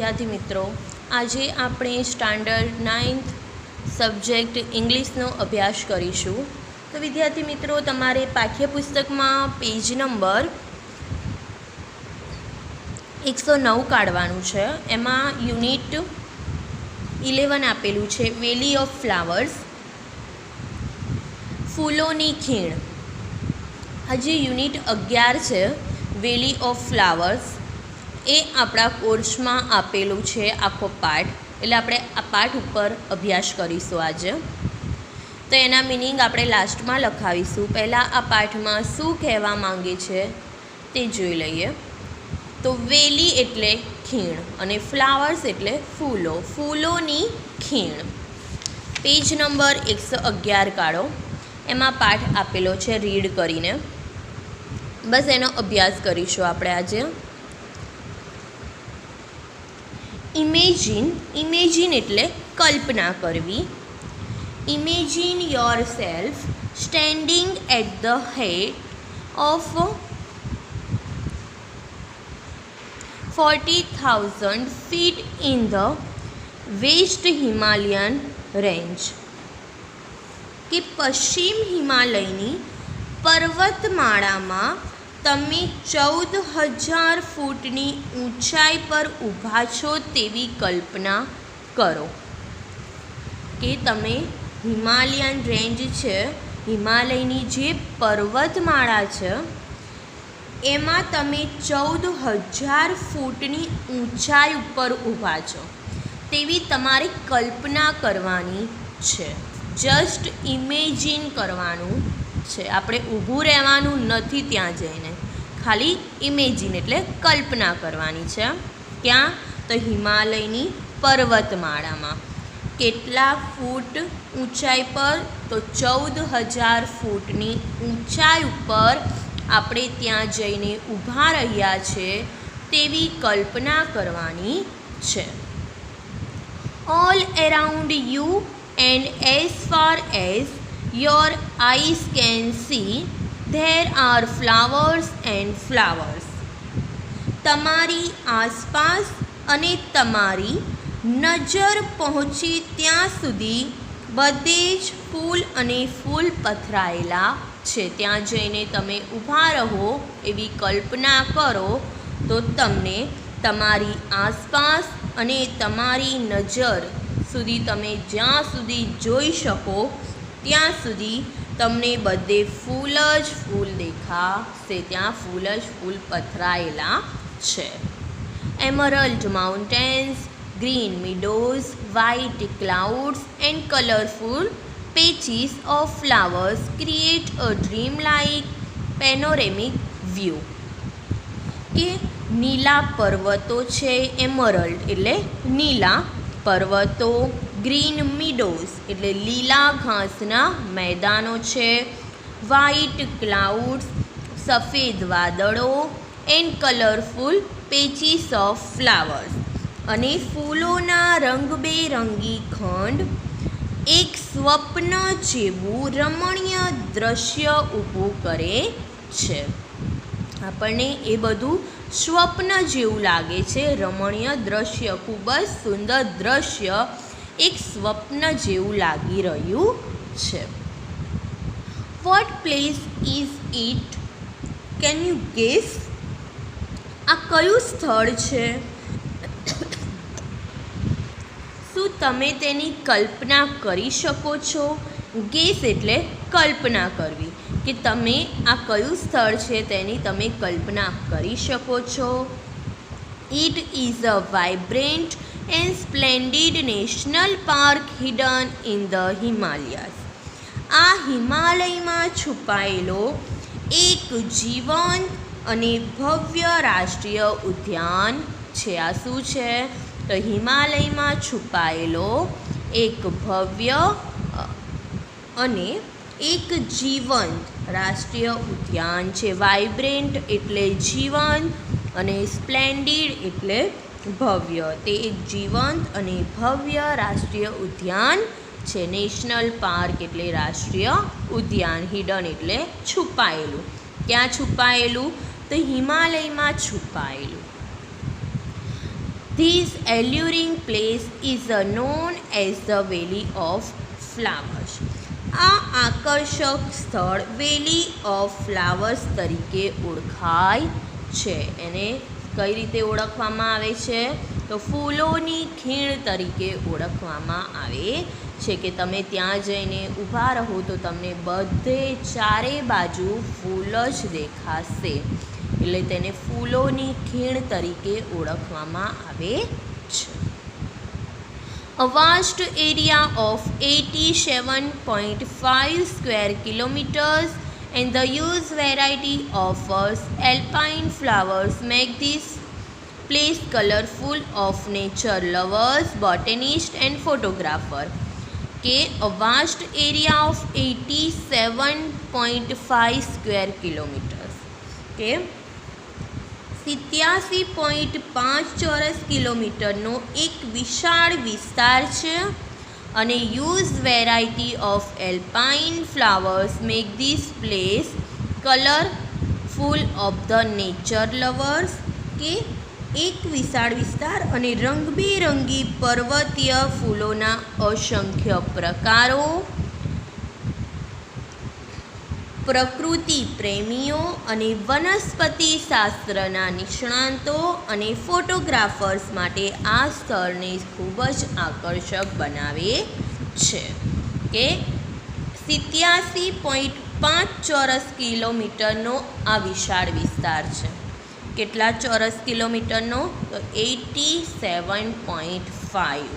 વિદ્યાર્થી મિત્રો, આજે આપણે સ્ટાન્ડર્ડ 9th સબ્જેક્ટ ઇંગ્લિશનો અભ્યાસ કરીશું. તો વિદ્યાર્થી મિત્રો, તમારે પાઠ્યપુસ્તકમાં પેજ નંબર 109 કાઢવાનું છે. એમાં યુનિટ 11 આપેલું છે, વેલી ઓફ ફ્લાવર્સ, ફૂલોની ખીણ. હજી યુનિટ 11 છે, વેલી ઓફ ફ્લાવર્સ. એ આપણા કોર્સમાં આપેલું છે આખો પાઠ, એટલે આપણે આ પાઠ ઉપર અભ્યાસ કરીશું આજે. તો એના મિનિંગ આપણે લાસ્ટમાં લખાવીશું. પહેલાં આ પાઠમાં શું કહેવા માંગે છે તે જોઈ લઈએ. તો વેલી એટલે ખીણ અને ફ્લાવર્સ એટલે ફૂલો, ફૂલોની ખીણ. પેજ નંબર 111 કાઢો. એમાં પાઠ આપેલો છે, રીડ કરીને બસ એનો અભ્યાસ કરીશું આપણે આજે. ઇમેજિન એટલે કલ્પના કરવી. Imagine yourself standing at the head of 40,000 feet in the West Himalayan range. કે પશ્ચિમ હિમાલયની પર્વતમાળામાં તમે 14,000 ફૂટની ઊંચાઈ પર ઊભા છો તેવી કલ્પના કરો. કે તમે હિમાલયન રેન્જ છે, હિમાલયની જે પર્વતમાળા છે એમાં તમે 14,000 ફૂટની ઊંચાઈ ઉપર ઊભા છો તેવી તમારે કલ્પના કરવાની છે. જસ્ટ ઇમેજિન કરવાનું છે. આપણે ઊભું રહેવાનું નથી ત્યાં જઈને, ખાલી ઇમેજિન એટલે કલ્પના કરવાની છે. ક્યાં? તો હિમાલયની પર્વતમાળામાં. કેટલા ફૂટ ઊંચાઈ પર? તો 14,000 ફૂટની ઊંચાઈ ઉપર આપણે ત્યાં જઈને ઊભા રહ્યા છે તેવી કલ્પના કરવાની છે. All around you and as far as your eyes can see, there are flowers and flowers. તમારી આસપાસ અને તમારી નજર પહોંચે ત્યાં સુધી બધે જ ફૂલ અને ફૂલ પથરાયેલા છે. ત્યાં જઈને તમે ઊભા રહો એવી કલ્પના કરો તો તમને તમારી આસપાસ અને તમારી નજર સુધી, તમે જ્યાં સુધી જોઈ શકો ત્યાં સુધી તમને બધે ફૂલ જ ફૂલ દેખાશે. ત્યાં ફૂલ જ ફૂલ પથરાયેલા છે. Emerald mountains, green meadows, white clouds and colorful patches of flowers create a dreamlike panoramic view. કે નીલા પર્વતો છે, એમરલ્ડ એટલે નીલા પર્વતો, ગ્રીન મીડોઝ એટલે લીલા ઘાસના મેદાનો છે, વ્હાઇટ ક્લાઉડ્સ સફેદ વાદળો, and colourful patches of flowers અને ફૂલોના રંગબેરંગી ખંડ એક સ્વપ્ન જેવું રમણીય દ્રશ્ય ઊભું કરે છે. આપણને એ બધું સ્વપ્ન જેવું લાગે છે. રમણીય દ્રશ્ય, ખૂબ જ સુંદર દ્રશ્ય એક સ્વપ્ન જેવું લાગી રહ્યું છે. What place is it? Can you guess? આ કયું સ્થળ છે? શું તમે તેની કલ્પના કરી શકો છો? ગેસ એટલે કલ્પના કરવી, કે તમે આ કયું સ્થળ છે તેની તમે કલ્પના કરી શકો છો. It is a vibrant and splendid national park hidden in the Himalayas. આ હિમાલયમાં છુપાયેલો એક જીવંત અને ભવ્ય રાષ્ટ્રીય ઉદ્યાન છે. આ શું છે? તો હિમાલયમાં છુપાયેલો એક ભવ્ય અને એક જીવંત રાષ્ટ્રીય ઉદ્યાન છે. વાઇબ્રન્ટ એટલે જીવંત અને સ્પ્લેન્ડિડ એટલે ભવ્ય. તે એક જીવંત અને ભવ્ય રાષ્ટ્રીય ઉદ્યાન છે. નેશનલ પાર્ક એટલે રાષ્ટ્રીય ઉદ્યાન, હિડન એટલે છુપાયેલું. ક્યાં છુપાયેલું? તો હિમાલયમાં છુપાયેલું. This alluring place is known as the valley of flowers. આ આકર્ષક સ્થળ વેલી ઓફ ફ્લાવર્સ તરીકે ઓળખાય છે. એને કઈ રીતે ઓળખવામાં આવે છે? તો ફૂલોની ખીણ તરીકે ઓળખવામાં આવે છે કે તમે ત્યાં જઈને ઊભા રહો તો તમને બધે ચારે બાજુ ફૂલ જ દેખાશે, એટલે તેને ફૂલોની ખીણ તરીકે ઓળખવામાં આવે છે. A vast area of 87.5 square kilometers and the huge variety of alpine flowers make this place colorful of nature lovers, botanists and photographers. કે a vast area of 87.5 square kilometers કે 87.5 ચોરસ કિલોમીટરનો એક વિશાળ વિસ્તાર છે અને huge variety of alpine flowers make this place colourful of the nature lovers કે એક વિશાળ વિસ્તાર અને રંગબેરંગી પર્વતીય ફૂલોના અસંખ્ય પ્રકારો પ્રકૃતિ પ્રેમીઓ અને વનસ્પતિ શાસ્ત્રના નિષ્ણાતો અને ફોટોગ્રાફર્સ માટે આ સ્થળને ખૂબ જ આકર્ષક બનાવે છે. કે 87.5 ચોરસ કિલોમીટરનો આ વિશાળ વિસ્તાર છે. કેટલા ચોરસ કિલોમીટરનો? તો 87.5.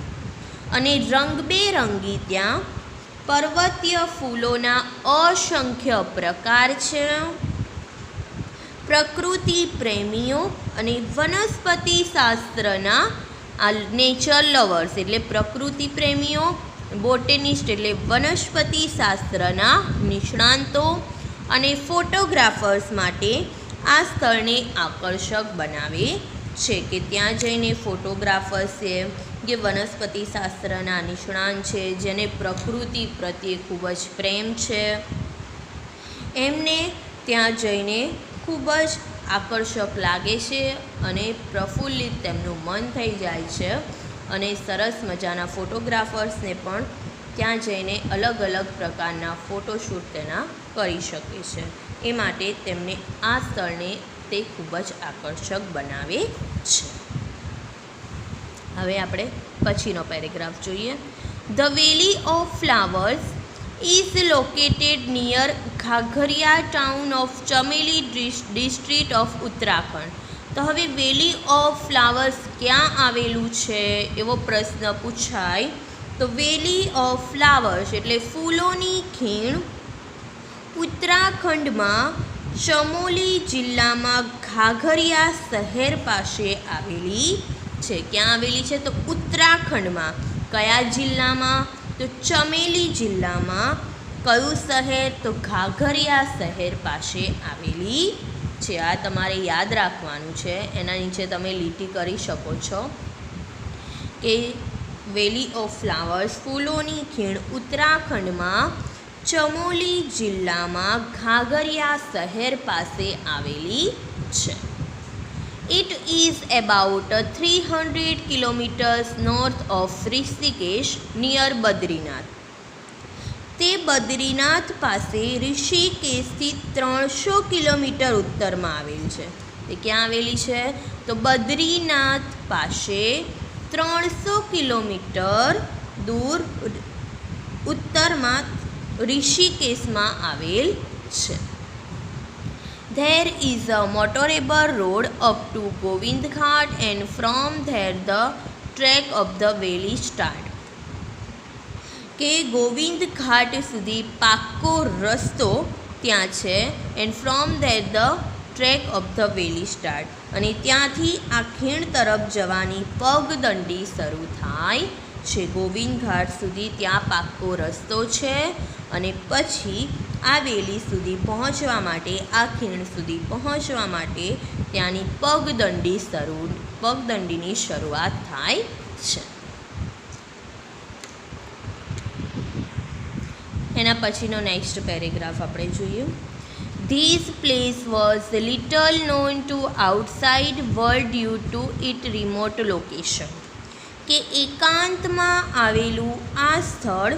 અને રંગબેરંગી ત્યાં પર્વતીય ફૂલોના અસંખ્ય પ્રકાર છે. પ્રકૃતિ પ્રેમીઓ અને વનસ્પતિ શાસ્ત્રના આ નેચર લવર્સ એટલે પ્રકૃતિ પ્રેમીઓ, બોટેનિસ્ટ એટલે વનસ્પતિ શાસ્ત્રના નિષ્ણાંતો અને ફોટોગ્રાફર્સ માટે આ સ્થળને આકર્ષક બનાવે છે. કે ત્યાં જઈને ફોટોગ્રાફર્સ છે જે વનસ્પતિ શાસ્ત્રના નિષ્ણાંત છે, જેને પ્રકૃતિ પ્રત્યે ખૂબ જ પ્રેમ છે, એમને ત્યાં જઈને ખૂબ જ આકર્ષક લાગે છે અને પ્રફુલ્લિત તેમનું મન થઈ જાય છે. અને સરસ મજાના ફોટોગ્રાફર્સને પણ ત્યાં જઈને અલગ અલગ પ્રકારના ફોટોશૂટ તેના કરી શકે છે. એ માટે તેમને આ સ્થળને તે ખૂબ જ આકર્ષક બનાવે છે. હવે આપણે પછીનો પેરેગ્રાફ જોઈએ. The valley of flowers is located near Ghangharia town of Chamoli district of Uttarakhand. તો હવે વેલી ઓફ ફ્લાવર્સ ક્યાં આવેલું છે એવો પ્રશ્ન પૂછાય. તો વેલી ઓફ ફ્લાવર્સ એટલે ફૂલોની ખીણ ઉત્તરાખંડમાં ચમોલી જિલ્લામાં ઘાઘરિયા શહેર પાસે આવેલી છે. ક્યાં આવેલી છે? તો ઉત્તરાખંડમાં. કયા જિલ્લામાં? તો ચમેલી જિલ્લામાં. કયું શહેર? તો ઘાઘરિયા શહેર પાસે આવેલી છે. આ તમારે યાદ રાખવાનું છે. એના નીચે તમે લીટી કરી શકો છો કે વેલી ઓફ ફ્લાવર્સ ફૂલોની ખીણ ઉત્તરાખંડમાં ચમોલી જિલ્લામાં ઘાઘરિયા શહેર પાસે આવેલી છે. It is about 300 kilometers north of Rishikesh near Badrinath. તે બદ્રીનાથ પાસે ઋષિકેશથી 300 કિલોમીટર ઉત્તરમાં આવેલ છે. તે ક્યાં આવેલી છે? તો બદ્રીનાથ પાસે 300 કિલોમીટર દૂર ઉત્તરમાં ઋષિકેશમાં આવેલ છે. There is a motorable road up to Govind Ghat and from there the trek of the valley start. કે ગોવિંદ ઘાટ સુધી પાક્કો રસ્તો ત્યાં છે. And from there the track of the valley start. અને ત્યાંથી આ ખીણ તરફ જવાની પગદંડી શરૂ થાય છે. ગોવિંદ ઘાટ સુધી ત્યાં પાક્કો રસ્તો છે અને પછી આ વેલી સુધી પહોંચવા માટે, આ ખીણ સુધી પહોંચવા માટે ત્યાંની પગદંડીની શરૂઆત થાય છે. એના પછીનો નેક્સ્ટ પેરેગ્રાફ આપણે જોઈએ. This place was little known to outside world due to its remote location. કે એકાંતમાં આવેલું આ સ્થળ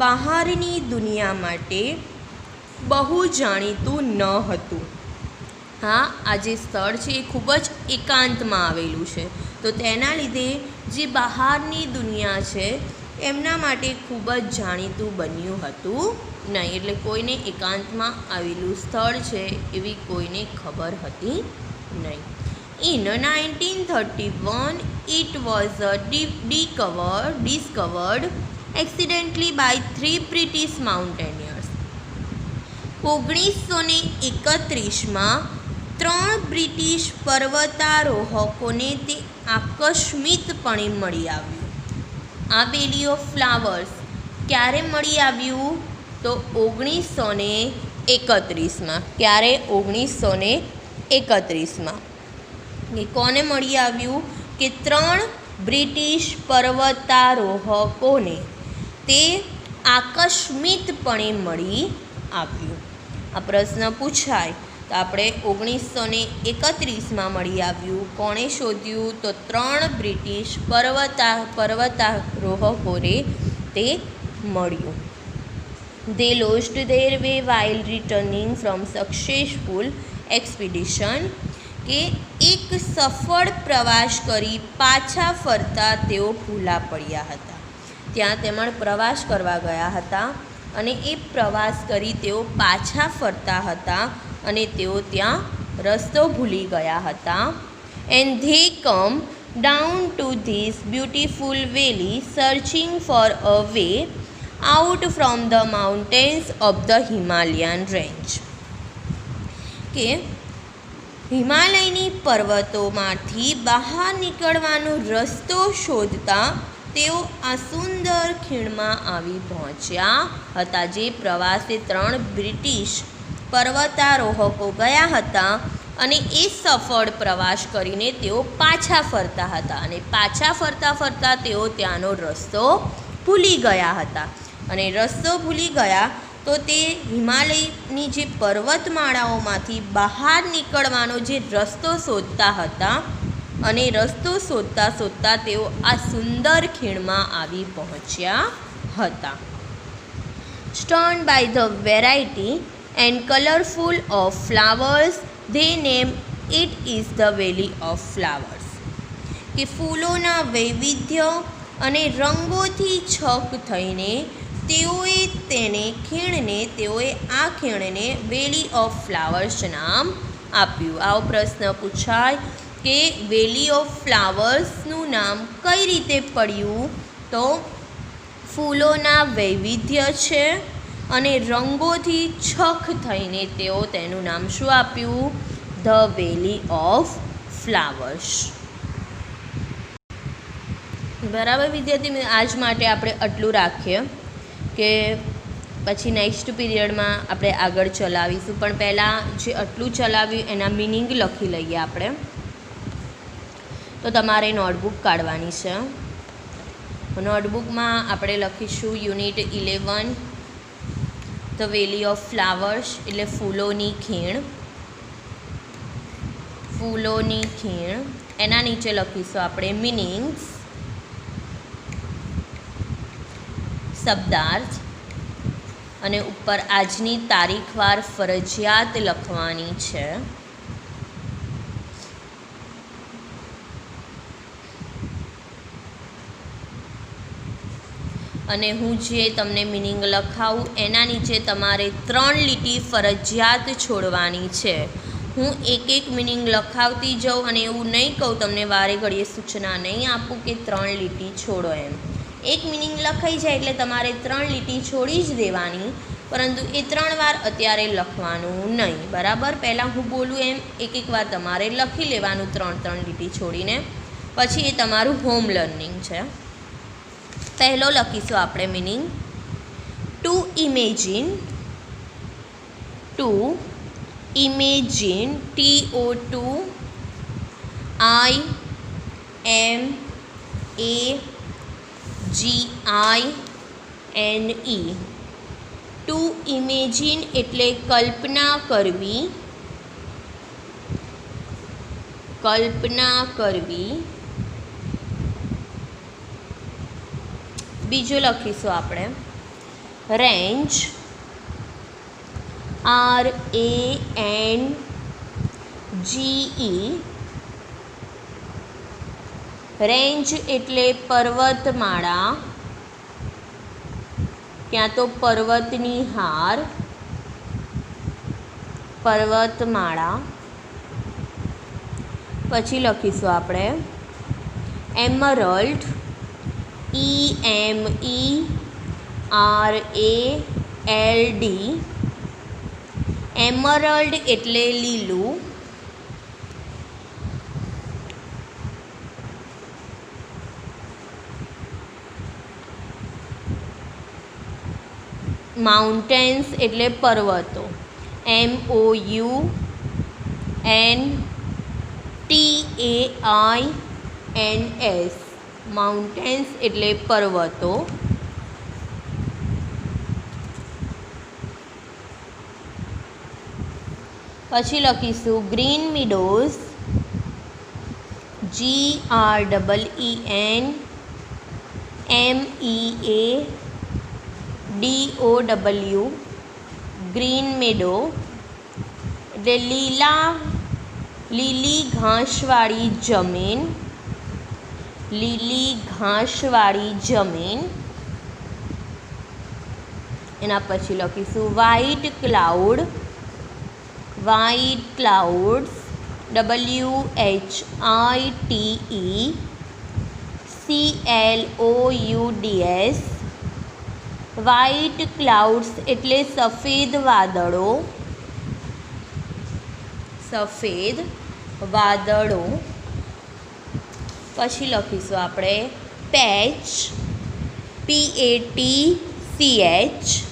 બહારની દુનિયા માટે બહુ જાણીતું ન હતું. હા, આ જે સ્થળ છે એ ખૂબ જ એકાંતમાં આવેલું છે, તો તેના લીધે જે બહારની દુનિયા છે એમના માટે ખૂબ જ જાણીતું બન્યું હતું નહીં. એટલે કોઈને એકાંતમાં આવેલું સ્થળ છે એવી કોઈને ખબર હતી નહીં. In 1931, it was discovered accidentally by 3 British mountaineers. 1931માં 3 British પર્વતારોહકોને તે આકસ્મિકપણે મળી આવ્યું. આ વેલી ઓફ ફ્લાવર્સ ક્યારે મળી આવ્યું? તો 1931માં. ક્યારે? 1931માં. એ કોને મળી આવ્યું? કે 3 બ્રિટિશ પર્વતારોહકોને તે આકસ્મિકપણે મળી આવ્યું. આ પ્રશ્ન પૂછાય તો આપણે 1931માં મળી આવ્યું. કોણે શોધ્યું? તો 3 બ્રિટિશ પર્વતારોહકોને તે મળ્યું. They lost their way while returning from successful expedition. કે એક સફળ પ્રવાસ કરી પાછા ફરતા તેઓ ભૂલા પડ્યા હતા. ત્યાં તેમણે પ્રવાસ કરવા ગયા હતા અને એ પ્રવાસ કરી તેઓ પાછા ફરતા હતા અને તેઓ ત્યાં રસ્તો ભૂલી ગયા હતા. And they come down to this beautiful valley searching for a way out from the mountains of the Himalayan range. કે હિમાલયની પર્વતોમાંથી બહાર નીકળવાનો રસ્તો શોધતા તેઓ આ સુંદર ખીણમાં આવી પહોંચ્યા હતા. જે પ્રવાસે 3 બ્રિટિશ પર્વતારોહકો ગયા હતા અને એ સફળ પ્રવાસ કરીને તેઓ પાછા ફરતા હતા અને પાછા ફરતા ફરતા તેઓ ત્યાંનો રસ્તો ભૂલી ગયા હતા. અને રસ્તો ભૂલી ગયા તો તે હિમાલયની જે પર્વતમાળાઓમાંથી બહાર નીકળવાનો જે રસ્તો શોધતા હતા અને રસ્તો શોધતા શોધતા તેઓ આ સુંદર ખીણમાં આવી પહોંચ્યા હતા. Stunned by the variety and colourful of flowers, they name it is the Valley of Flowers. કે ફૂલોના વૈવિધ્ય અને રંગોથી છક થઈને તેઓએ આ ખીણને વેલી ઓફ ફ્લાવર્સ નામ આપ્યું. આવો પ્રશ્ન પૂછાય કે વેલી ઓફ ફ્લાવર્સનું નામ કઈ રીતે પડ્યું? તો ફૂલોના વૈવિધ્ય છે અને રંગોથી છક થઈને તેઓ તેનું નામ શું આપ્યું? The valley of flowers. બરાબર વિદ્યાર્થી મિત્રો, આજ માટે આપણે આટલું રાખીએ કે પછી નેક્સ્ટ પીરિયડમાં આપણે આગળ ચલાવીશું. પણ પહેલાં જે આટલું ચલાવ્યું એના મિનિંગ લખી લઈએ આપણે. તો તમારે નોટબુક કાઢવાની છે. નોટબુકમાં આપણે લખીશું unit 11 the valley of flowers એટલે ફૂલોની ખીણ. ફૂલોની ખીણ એના નીચે લખીશું આપણે મિનિંગ્સ, શબ્દાર્થ અને ઉપર આજની તારીખવાર ફરજિયાત લખવાની છે. અને હું જે તમને મિનિંગ લખાવું એના નીચે તમારે 3 લીટી ફરજિયાત છોડવાની છે. હું એક મિનિંગ લખાવતી જાઉં અને એવું નહીં કહું તમને વારે ઘડીએ સૂચના નહીં આપું કે 3 લીટી છોડો એમ. એક મિનિંગ લખાઈ જાય એટલે તમારે 3 લીટી છોડી જ દેવાની, પરંતુ એ 3 વાર અત્યારે લખવાનું નહીં. બરાબર? પહેલાં હું બોલું એમ એક વાર તમારે લખી લેવાનું 3 લીટી છોડીને, પછી એ તમારું હોમ લર્નિંગ છે. પહેલો લખીશું આપણે meaning two imagine. TOIMAGINE two imagine એટલે કલ્પના કરવી, કલ્પના કરવી. બીજું લખીશું આપણે રેન્જ, RANGE. રેન્જ એટલે પર્વતમાળા, ક્યાં તો પર્વતની હાર, પર્વતમાળા. પછી લખીશું આપણે એમરલ્ડ, EMERALD. એમરલ્ડ એટલે લીલું. માઉન્ટેન્સ એટલે પર્વતો, MOUNTAINS. માઉન્ટેન્સ એટલે પર્વતો. પછી લખીશું ગ્રીન મીડોઝ, GREENMEADOW. ગ્રીન મેડો એટલે લીલી ઘાસવાળી જમીન, લીલી ઘાસવાળી જમીન. એના પછી લખીશું white cloud, white clouds, WHITECLOUDS. White clouds એટલે સફેદ વાદળો, સફેદ વાદળો. પછી લખીશું આપણે પેચ, PATCH.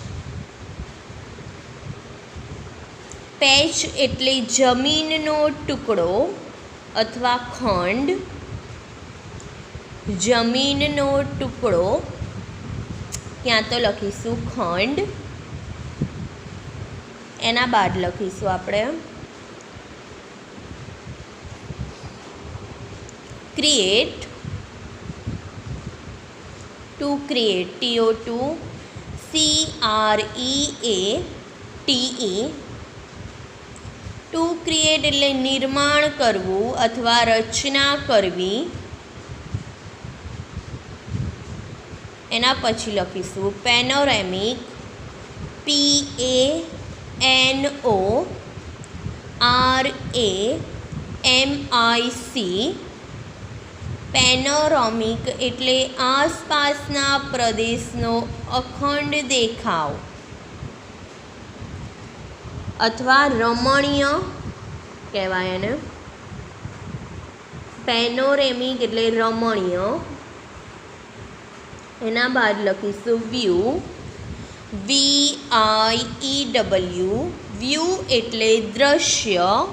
પેચ એટલે જમીનનો ટુકડો અથવા ખંડ, જમીનનો ટુકડો, ક્યાં તો લખીશું ખંડ. એના બાદ લખીશું આપણે create, to create, TOTCREATE. To create એટલે નિર્માણ કરવું અથવા રચના કરવી. એના પછી લખીશું પેનોરેમિક, PANORAMIC. પેનોરામિક એટલે આસપાસના પ્રદેશનો અખંડ દેખાવ અથવા રમણીય કહેવાય એને. પેનોરેમિક એટલે રમણીય. એના બાદ લખીશું વ્યૂ, VIEW. વ્યૂ એટલે દ્રશ્ય.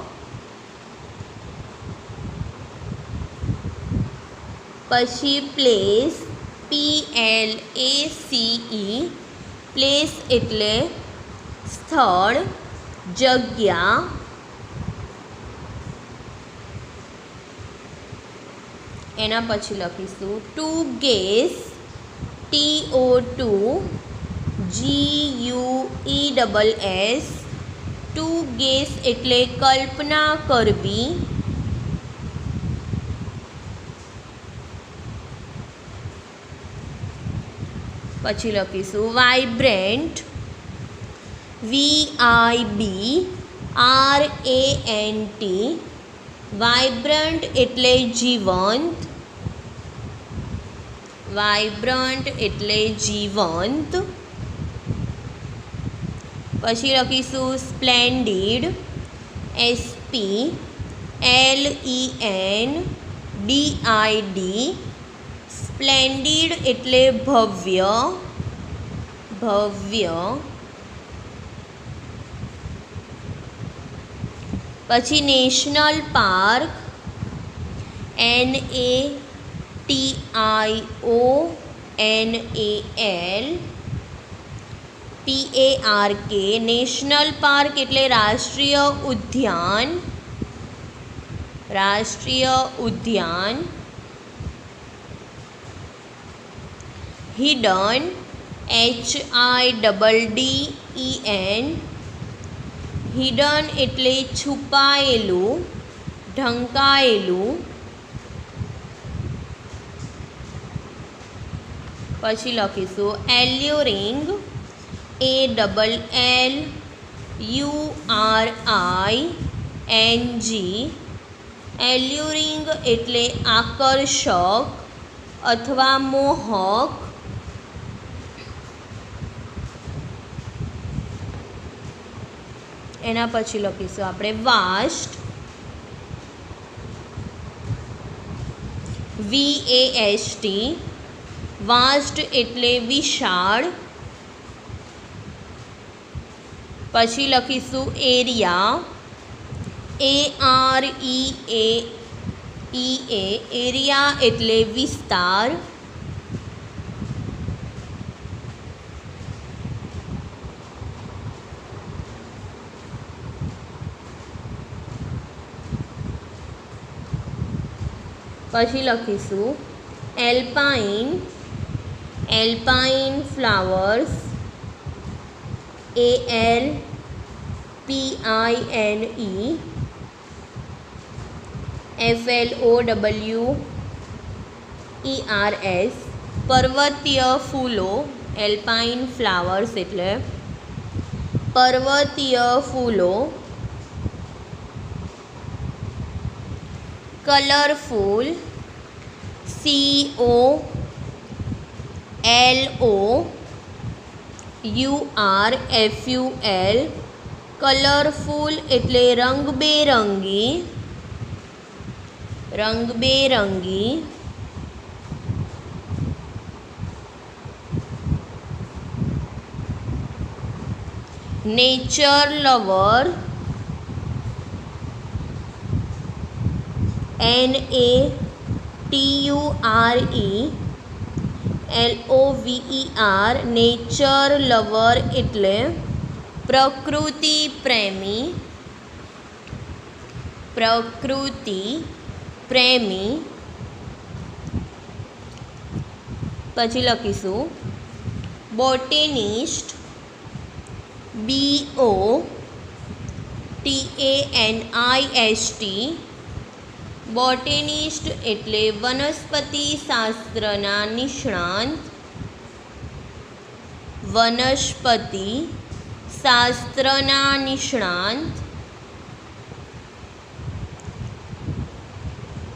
પછી પ્લેસ, PLACE. પ્લેસ એટલે સ્થળ, જગ્યા. એના પછી લખીશું to guess, TOTGUESS. To guess એટલે કલ્પના કરવી. પછી લખીશું વાઇબ્રન્ટ, VIBRANT. વાઇબ્રન્ટ એટલે જીવંત, વાઇબ્રન્ટ એટલે જીવંત. પછી લખીશું સ્પ્લેન્ડિડ, SPLENDID. સ્પ્લેન્ડિડ એટલે ભવ્ય, ભવ્ય. પછી national park, NATIONAL. PARK, national park એટલે રાષ્ટ્રીય ઉદ્યાન, રાષ્ટ્રીય ઉદ્યાન. હિડન, HIDDEN, હિડન એટલે છુપાયેલું, ઢંકાયેલું. પછી લખીશું એલ્યુરિંગ, ALLURING, એલ્યુરિંગ એટલે આકર્ષક અથવા મોહક. એના પછી લખીશું આપણે વાસ્ટ, VAST, વાસ્ટ એટલે વિશાળ. પછી લખીશું એરિયા, AREA, એરિયા એટલે વિસ્તાર. પછી લખીશું એલ્પાઇન, એલ્પાઇન ફ્લાવર્સ, ALPINE, FLOWERS, પર્વતીય ફૂલો. એલ્પાઇન ફ્લાવર્સ એટલે પર્વતીય ફૂલો. કલરફુલ, COLORFUL, કલરફુલ એટલે રંગબેરંગી, રંગબેરંગી. Nature lover, NATURELOVER, nature lover એટલે પ્રકૃતિ પ્રેમી, પ્રકૃતિ પ્રેમી. પછી લખીશું બોટેનિસ્ટ, BOTANIST, બોટેનિસ્ટ એટલે વનસ્પતિ શાસ્ત્રના નિષ્ણાંત, વનસ્પતિ શાસ્ત્રના નિષ્ણાંત.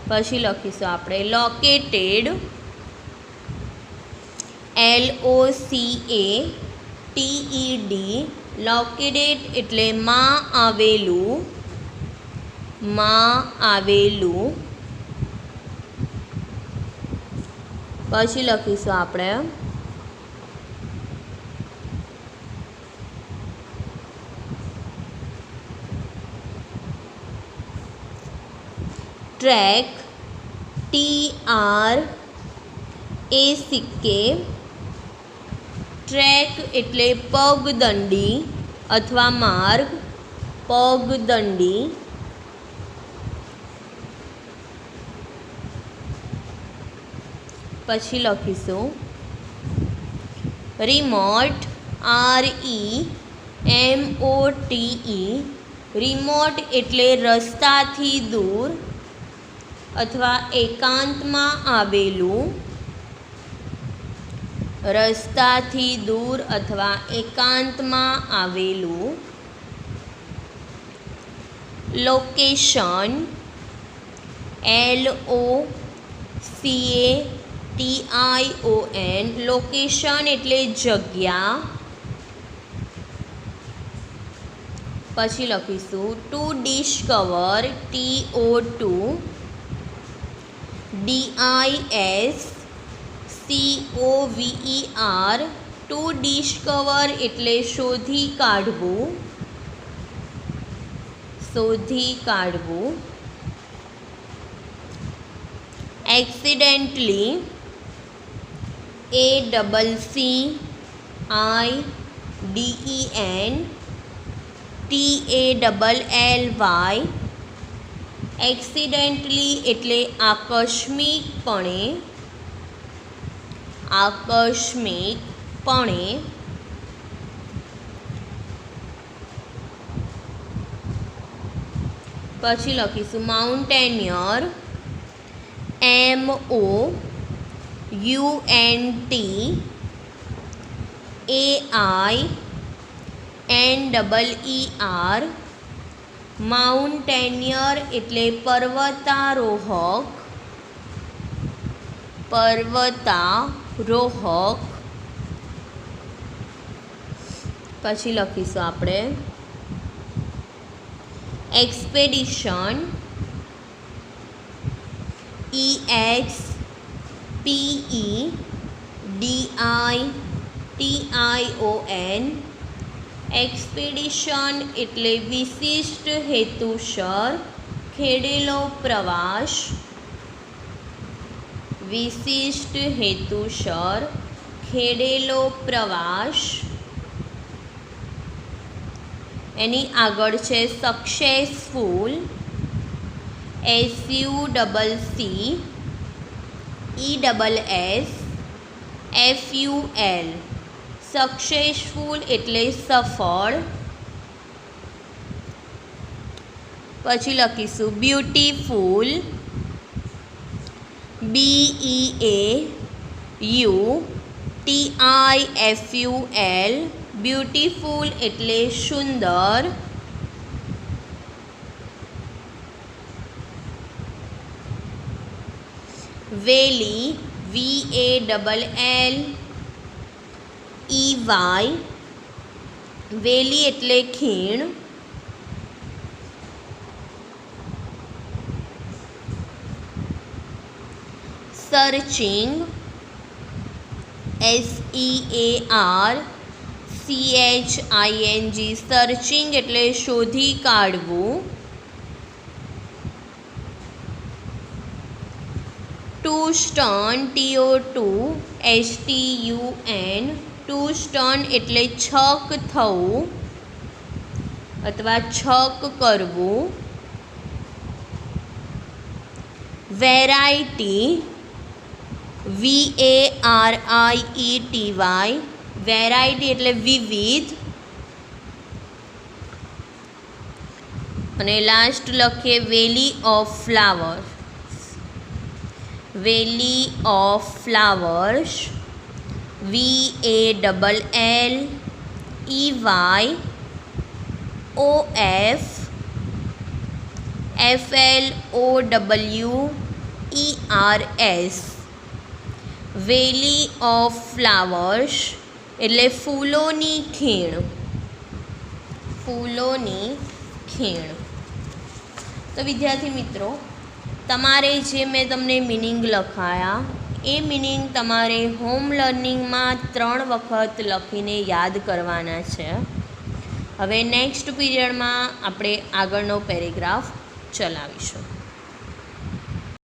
પછી લખીશું આપણે લોકેટેડ, LOCATED, લોકેટેડ એટલે માં આવેલું, માં આવેલું. પછી લખીશું આપણે ટ્રેક, TRACK, ટ્રેક એટલે પગદંડી અથવા માર્ગ, પગદંડી. પછી લખીશું રિમોટ, REMOTE, રિમોટ એટલે રસ્તાથી દૂર અથવા એકાંતમાં આવેલું, રસ્તાથી દૂર અથવા એકાંતમાં આવેલું. લોકેશન, LOCATION, લોકેશન એટલે જગ્યા. પછી લખીશું to discover, TO2, DISCOVER, to discover એટલે શોધી કાઢવું, શોધી કાઢવું. Accidentally, ACCIDENTALLY, DENTALLY. એક્સિડેન્ટલી એટલે આકસ્મિકપણે. પછી લખીશું માઉન્ટેનિયર, MOUNTAINER. માઉન્ટેનિયર એટલે પર્વતારોહક. પછી લખીશું આપણે એક્સપેડિશન, EXPEDITION. એક્સપેડિશન એટલે વિશિષ્ટ હેતુસર ખેડેલો પ્રવાસ. એની આગળ છે સક્સેસફુલ, SUCCESSFUL. સક્સેસફુલ એટલે સફળ. પછી લખીશું બ્યુટીફુલ, BEAUTIFUL. બ્યુટીફુલ એટલે સુંદર. વેલી, VALLEY. વેલી એટલે ખીણ. Searching, SEARCHING. સર્ચિંગ એટલે શોધી કાઢવું. To stun, TOSTUN. To stun એટલે છક થવું અથવા છક કરવું. Variety, VARIETY. વેરાઇટી એટલે વિવિધ. અને લાસ્ટ લખીએ valley of flowers. VALLEYOFFLOWERS. Valley of flowers એટલે ફૂલોની ખીણ. તો વિદ્યાર્થી મિત્રો, તમારે જે મેં તમને મિનિંગ લખાયા એ મિનિંગ તમારે હોમ લર્નિંગમાં 3 વખત લખીને યાદ કરવાના છે. હવે નેક્સ્ટ પીરિયડમાં આપણે આગળનો પેરેગ્રાફ ચલાવીશું.